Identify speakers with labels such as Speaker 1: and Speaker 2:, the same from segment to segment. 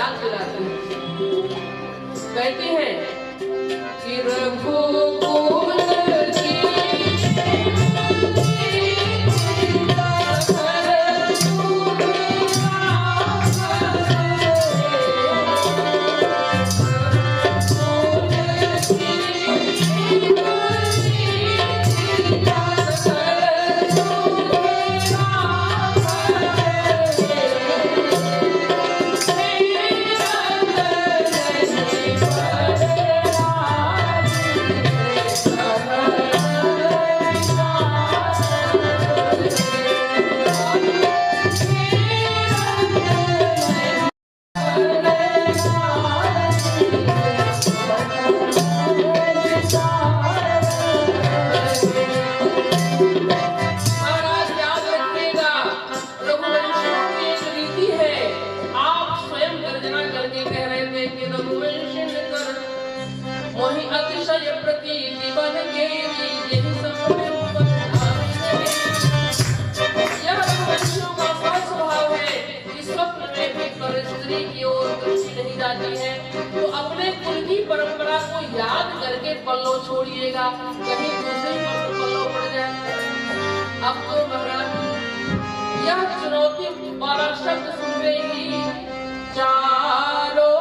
Speaker 1: याद दिलाती है। कहती है कि रघुकुल पल्लो छोड़िएगा, कहीं दूसरे पर पल्लो पड़ जाए। अब तो महाराज यह चुनौती वाला शब्द सुनते ही चारों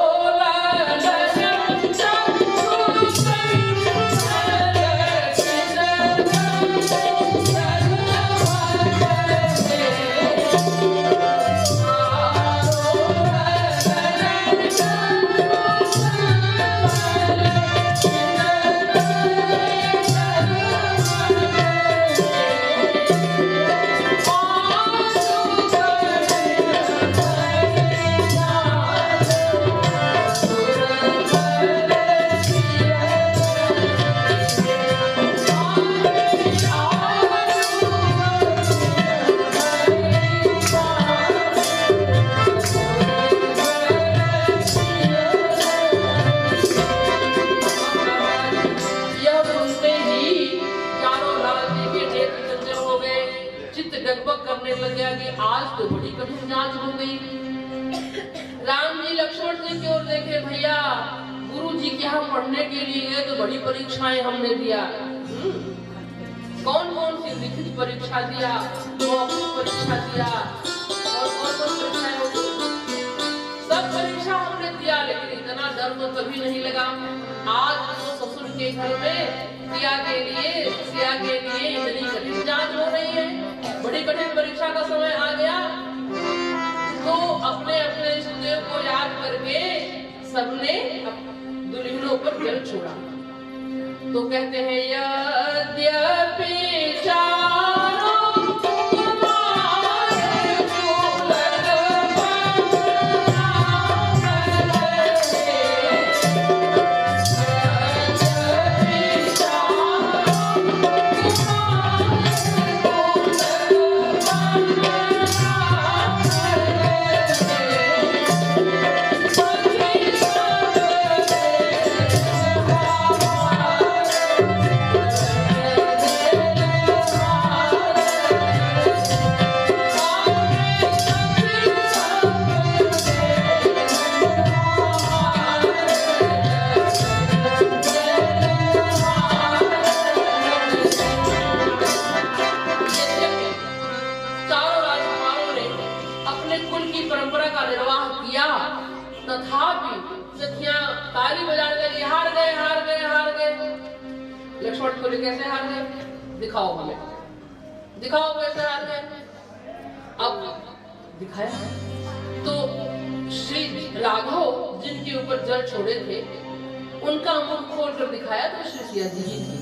Speaker 1: आज तो बड़ी कठिन जांच हो गई। राम जी लक्ष्मण जी की ओर देखे, भैया गुरु जी के यहाँ पढ़ने के लिए गए तो बड़ी परीक्षाएं हमने दिया। कौन कौन सी लिखित परीक्षा दिया, मौखिक परीक्षा दिया और कौन कौन परीक्षाएं होती, सब परीक्षा हमने दिया, लेकिन इतना डर तो कभी नहीं लगा। आज तो ससुर के घर में सिया के लिए इतनी कठिन जांच हो रही है, बड़ी कठिन परीक्षा का समय आ गया। तो अपने अपने इष्टदेव को याद करके सबने दुल्हनों पर जल छोड़ा। तो कहते हैं यद्यपि कैसे हार गए, दिखाओ हमें, दिखाओ कैसे हार गए। अब दिखाया तो श्री राघव जिनके ऊपर जल छोड़े थे उनका मुख खोल कर दिखाया तो श्री सिया जी ही थी।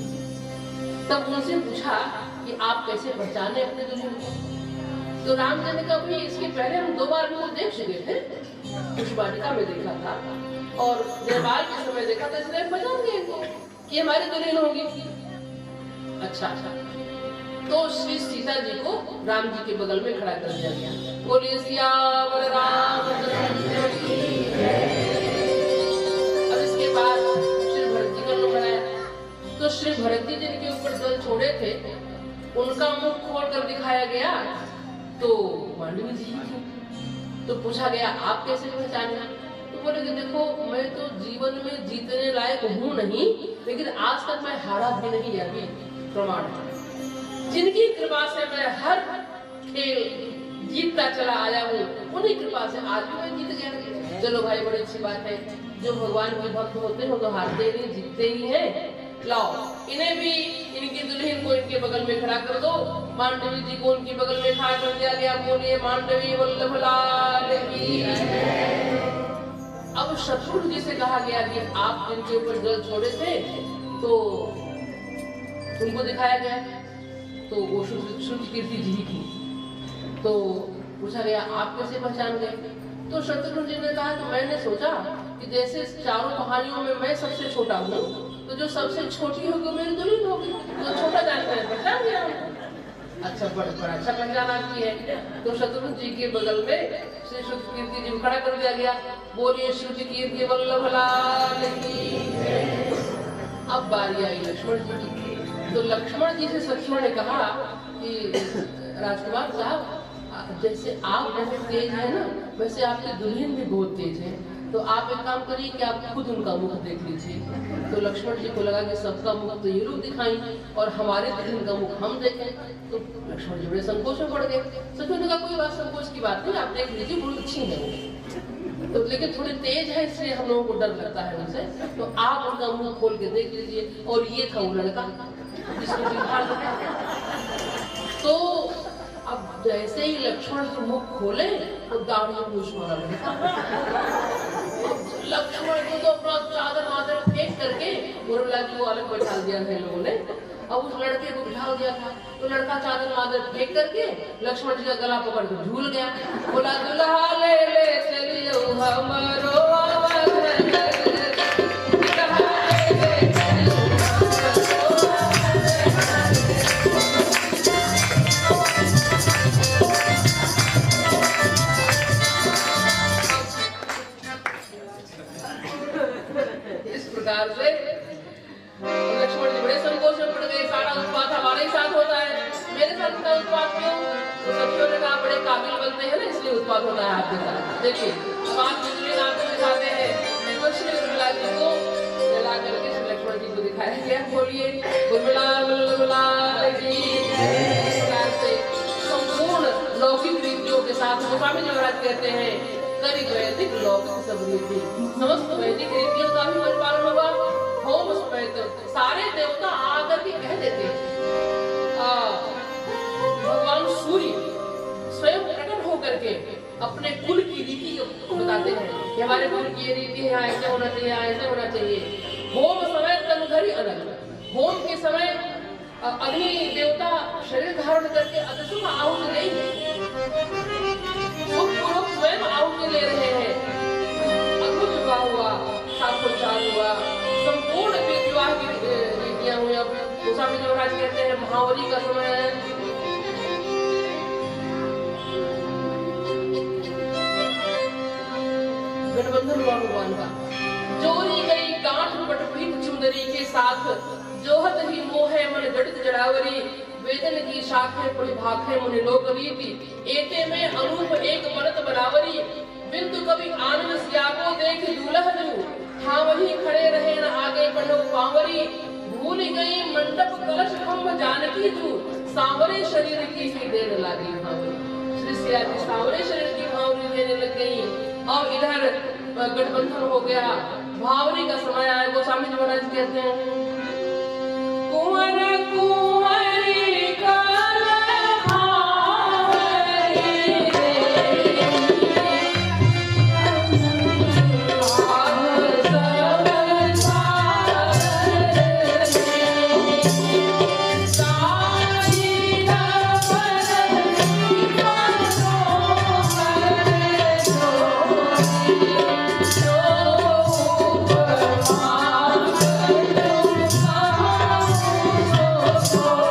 Speaker 1: तब उनसे पूछा कि आप कैसे पहचाने अपने दुल्हन को। तो राम जी ने कहा भाई इसके पहले हम 2 बार उनको देख चुके थे, कुछ वाटिका में देखा था और दरबार के समय देखा था, इसलिए पहचान गए इनको कि हमारी दुल्हन होगी। अच्छा तो श्री सीता जी को राम जी के बगल में खड़ा कर दिया गया। बोलिए सियावर रामचंद्र की जय। अब इसके बाद श्री भरत जी को बनाया तो श्री भरत जी जिनके ऊपर जल छोड़े थे उनका मुख खोल कर दिखाया गया तो मांडवी जी थी। तो पूछा गया आप कैसे पहचाने, तो बोले कि देखो मैं तो जीवन में जीतने लायक हूँ नहीं, लेकिन आज तक मैं हारा भी नहीं, यह भी प्रमाण है। जिनकी कृपा से मैं हर खेल जीतता चला आया हूँ, उन्हीं कृपा से आज भी मैं जीत गया। चलो भाई, बड़ी अच्छी बात है। जो भगवान के भक्त होते हैं वो तो हारते नहीं, जीतते ही हैं। लाओ इन्हें भी, इनकी दुल्हन को इनके बगल में खड़ा कर दो। मांडवी जी को उनकी बगल में खड़ा कर दिया गया। बोलिए मांडवी वल्लभ लाल की। अब शत्रुघ्न जी से कहा गया कि आप जिनके ऊपर जल छोड़े थे तो उनको दिखाया गया, तो वो श्रुतिकीर्ति जी की। तो पूछा गया आप कैसे पहचान गए? तो शत्रुघ्न जी ने कहा कि मैंने सोचा कि जैसे चारों कहानियों में मैं सबसे छोटा हूँ, तो जो सबसे छोटी होगी मेरी दुल्हन होगी, तो छोटा जानकर है, पहचान गया। अच्छा, बड़ा अच्छा पहचान आपकी है। तो शत्रुघ्न जी के बगल में श्री श्रुतिकीर्ति जी को खड़ा कर दिया गया। बोलिए श्रुतिकीर्ति वल्लभ लाल की। अब बारी आई लक्ष्मण जी की। तो लक्ष्मण जी से सखियों ने कहा कि राजकुमार साहब, जैसे आप बहुत तेज है ना, वैसे आपकी दुल्हन भी बहुत तेज है, तो आप एक काम करिए कि आप खुद उनका मुख देख लीजिए। तो लक्ष्मण जी को लगा कि सबका मुख तो ये लोग दिखाएं और हमारे दुल्हन का मुख हम देखें। तो लक्ष्मण जी बड़े संकोच में पड़ गए। सखियों ने कहा कोई बात संकोच की बात नहीं, आप देख लीजिए, बहुत अच्छी है वो, तो लेकिन थोड़ी तेज है इसलिए हम लोगों को डर लगता है उनसे, तो आप उनका मुंह खोल के देख लीजिए। और ये था वो लड़का जिसको दिखा। तो अब जैसे ही लक्ष्मण के मुख खोले तो दाढ़ी पूछ मारा। लक्ष्मण को तो अपना चादर वादर फेंक करके मुरला जी को अलग बैठा दिया है लोगों ने। अब उस लड़के को बिठा दिया था, तो लड़का चादर वादर फेंक करके लक्ष्मण जी का गला पकड़ के झूल गया। बोला दुल्हा ले ले चलियो हमरो से। लक्ष्मण जी बड़े संकोच में पड़ गए। सारा उत्पात हमारे ही साथ होता है, मेरे साथ का उत्पात क्यों? तो सखियों ने कहा बड़े काबिल बनते हैं ना, इसलिए उत्पात होता है आपके साथ। देखिए 5 बिजली आपको दिखाते हैं, तो श्री उर्मिला जी को जला करके श्री लक्ष्मण जी को दिखाया गया। बोलिए उर्मिला वल्लभ लाल की। इस प्रकार से संपूर्ण लौकिक रीतियों के साथ गोस्वामी जी महाराज कहते हैं करी वैदिक लौकिक सब रीति, समस्त वैदिक रीतियों का भी परिपालन होगा। होम समेत सारे देवता आकर के कह देते हैं। भगवान सूर्य स्वयं प्रकट होकर के अपने कुल की रीति को बताते हैं कि हमारे कुल की ये रीति है, ऐसे होना चाहिए, ऐसे होना चाहिए। होम समय तनघरी अलग। होम के समय अग्नि देवता शरीर धारण करके अदृश्य आहुति नहीं, स्वयं आहुति ले रहे हैं। अद्भुत विवाह हुआ, साक्षात्कार हुआ, संपूर्ण विवाह की रीतियां हुई। अब गोस्वामी जी महाराज कहते हैं महावरी का समय है। गठबंधन हुआ भगवान का। जोरी गई गांठ पटपीत चुंदरी के साथ, जोहत ही मोहे मन जड़ित जड़ावरी। वेदन की शाखे पड़ी भाखे मुनि लोक रीति, एते में अनूप एक बनत बनावरी। बिंदु कभी आनंद सियाको देख दूल्हा जू, हाँ वही खड़े रहे न आगे बढ़ो पावरी। भूल गई मंडप कलश खम्भ जानकी जू, सांवरे शरीर की ही देर लागी भावरी। श्री सिया जी सांवरे शरीर की भावरी देने लग गई। और इधर गठबंधन हो गया, भावरी का समय आया। गोस्वामी जी महाराज कहते हैं कुंवर कुंवरी का
Speaker 2: Oh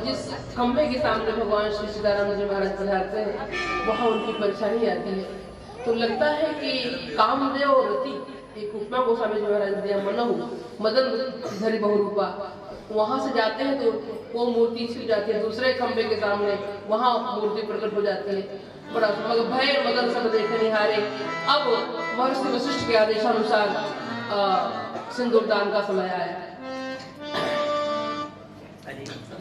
Speaker 1: जिस खंभे के सामने भगवान श्री सीताराम जी महाराज पधारते हैं वहाँ उनकी परेशानी आती है, तो लगता है कि कामदेव और रति, एक उपमा गोस्वामी जी महाराज दिया मनहु मदन धरी बहुरूपा, वहां से जाते हैं तो वो मूर्ति छिप जाती है दूसरे खंभे के सामने, वहां मूर्ति प्रकट हो जाती है। बड़ा भय मदन सब देखे निहारे। अब महर्षि वशिष्ठ के आदेशानुसार सिंदूर दान का समय आया।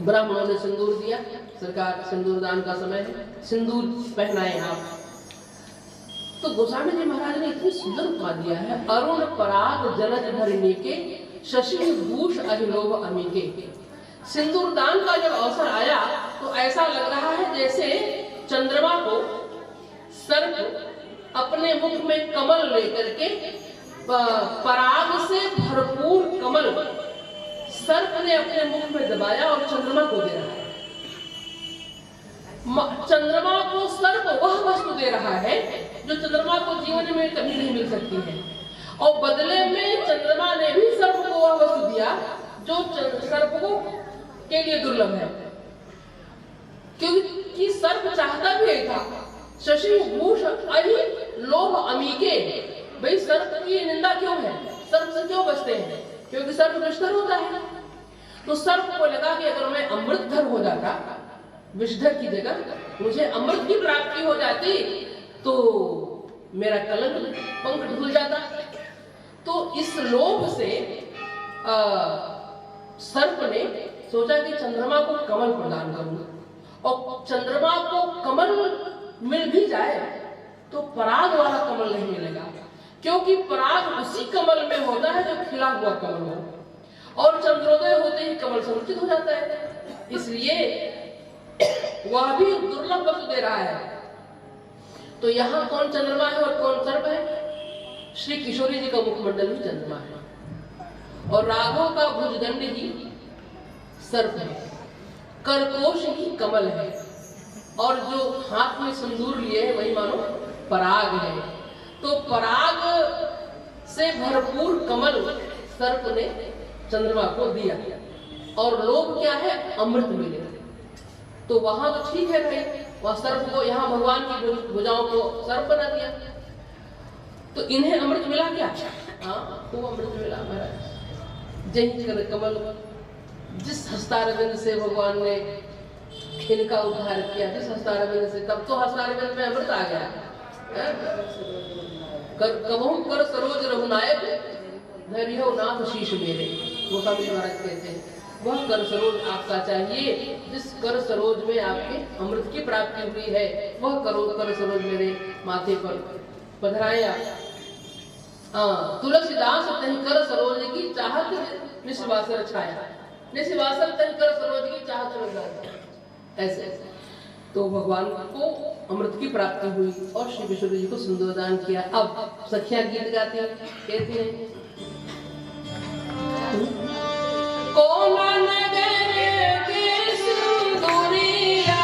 Speaker 1: ब्राह्मणों ने सिंदूर दिया, सरकार सिंदूर दान का समय है, सिंदूर पहनाए आप। तो गोस्वामी जी महाराज ने इतनी सुंदर उपमा दिया है, अरुण पराग जलज धरिणी के शशि भूष अहिलोभ अमीके। सिंदूर दान का जब अवसर आया तो ऐसा लग रहा है जैसे चंद्रमा को सर्प अपने मुख में कमल लेकर के, पराग से भरपूर कमल सर्प ने अपने मुख में दबाया और चंद्रमा को दे रहा है। चंद्रमा को सर्प वह वस्तु दे रहा है जो चंद्रमा को जीवन में कभी नहीं मिल सकती है, और बदले में चंद्रमा ने भी सर्प को वह वस्तु दिया जो सर्प को के लिए दुर्लभ है, क्योंकि सर्प चाहता भी था शशि भूष अहि लोभ अमीके। भाई सर्प की निंदा क्यों है, सर्प से क्यों बचते हैं, क्योंकि सर्प विषधर होता है। तो सर्प को लगा कि अगर मैं अमृतधर हो जाता, विषधर की जगह मुझे अमृत की प्राप्ति हो जाती तो मेरा कलंक पंख धुल जाता। तो इस लोभ से सर्प ने सोचा कि चंद्रमा को कमल प्रदान करूंगा, और चंद्रमा को कमल मिल भी जाए तो पराग वाला कमल नहीं मिलेगा, क्योंकि पराग उसी कमल में होता है जो खिला हुआ कमल हो, और चंद्रोदय होते ही कमल संकुचित हो जाता है। इसलिए वह भी दुर्लभ वस्तु दे रहा है। तो यहाँ कौन चंद्रमा है और कौन सर्प है? श्री किशोरी जी का मुखमंडल ही चंद्रमा है और राघव का भुजदंड ही सर्प है, करकोश ही कमल है और जो हाथ में सिंदूर लिए है वही मानो पराग है। तो पराग से भरपूर कमल सर्प ने चंद्रमा को दिया और लोभ क्या है? अमृत मिले। तो वहां तो ठीक है भाई, वह सर्प को, यहाँ भगवान की भुजाओं को सर्प बना दिया, तो इन्हें अमृत मिला क्या? हाँ, तो अमृत मिला महाराज। जय कर कमल, जिस हस्तारविंद से भगवान ने इनका उद्धार किया, जिस हस्तारविंद से, तब तो हस्तारविंद में अमृत आ गया। कबहू कर सरोज रघुनायक धैर्य नाथ शीश मेरे, वो कवि महाराज कहते हैं, वह कर सरोज आपका चाहिए जिस कर सरोज में आपके अमृत की प्राप्ति हुई है, वह कर सरोज मेरे माथे पर पधराया। तुलसीदास तन कर सरोज की चाहत निस्वासर छाया, निस्वासर तन कर सरोज की चाहत, ऐसे तो भगवान को अमृत की प्राप्ति हुई और श्री किशोरी जी को सिंदूर दान किया। अब सखियां गीत गाती हैं, कहती हैं कौन नगर के सिंदूरिया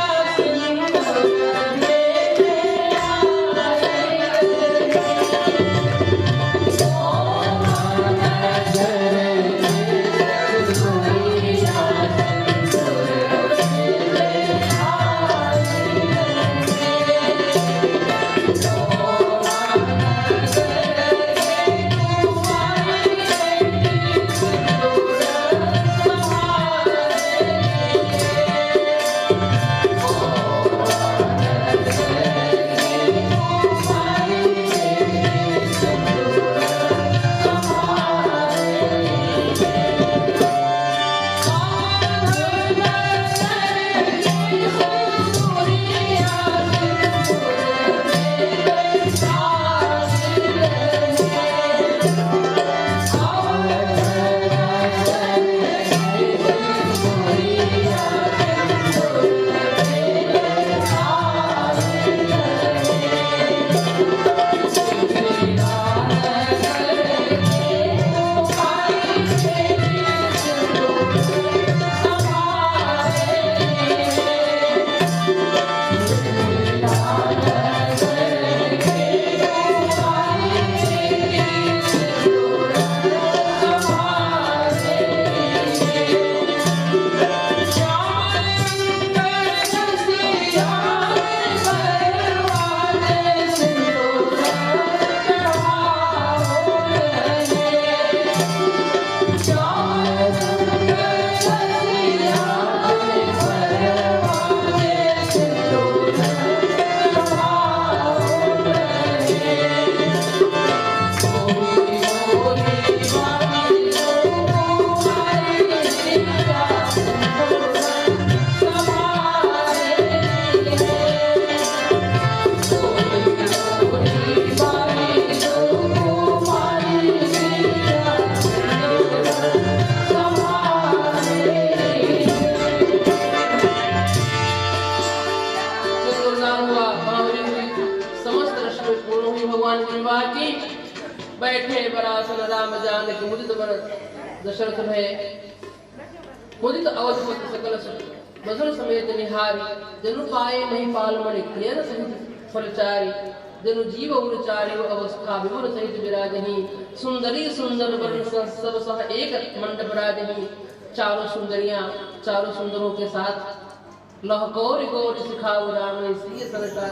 Speaker 1: दशरथ भय मुदित अवधपति सकल मधुर समेत निहारी, जनु पाए नहीं पालमणि क्रियन सहित फलचारी, जनु जीव उरचारी अवस्था विपुल सहित विराजही, सुंदरी सुंदर वर्ण सब सह एक मंडप राजही। चारों सुंदरियां चारों सुंदरों के साथ लहकौरी गौरी सिखाओ राम, इसलिए सरकार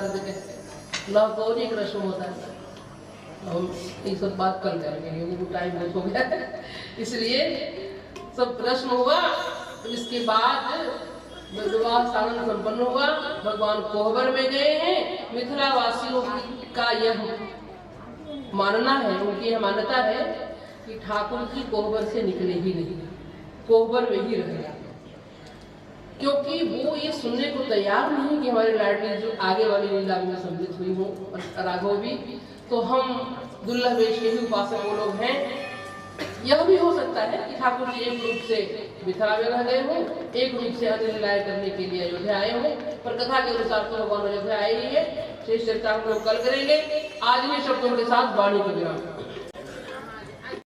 Speaker 1: लहकौरी एक रस्म होता है। हम ये सब बात कल करेंगे क्योंकि टाइम बहुत हो गया, इसलिए सब रस्म हुआ। इसके बाद विवाह साधन संपन्न हुआ, भगवान कोहबर में गए हैं। मिथिला वासियों का यह मानना है, उनकी यह मान्यता है कि ठाकुर जी कोहबर से निकले ही नहीं, कोहबर में ही रहेगा, क्योंकि वो ये सुनने को तैयार नहीं कि हमारे लाडली जो आगे वाली लीला में सम्मिलित हुई हो राघव भी, तो हम दुर्लभ वेश के ही उपासक वो लोग हैं। यह भी हो सकता है कि ठाकुर जी एक रूप से मिथिला में रह गए हों, एक रूप से अन्य लीलाएं करने के लिए अयोध्या आए हों, पर कथा के अनुसार तो भगवान अयोध्या आए ही है। शेष चर्चा हम लोग कल करेंगे। आज ही शब्दों के साथ वाणी को विराम।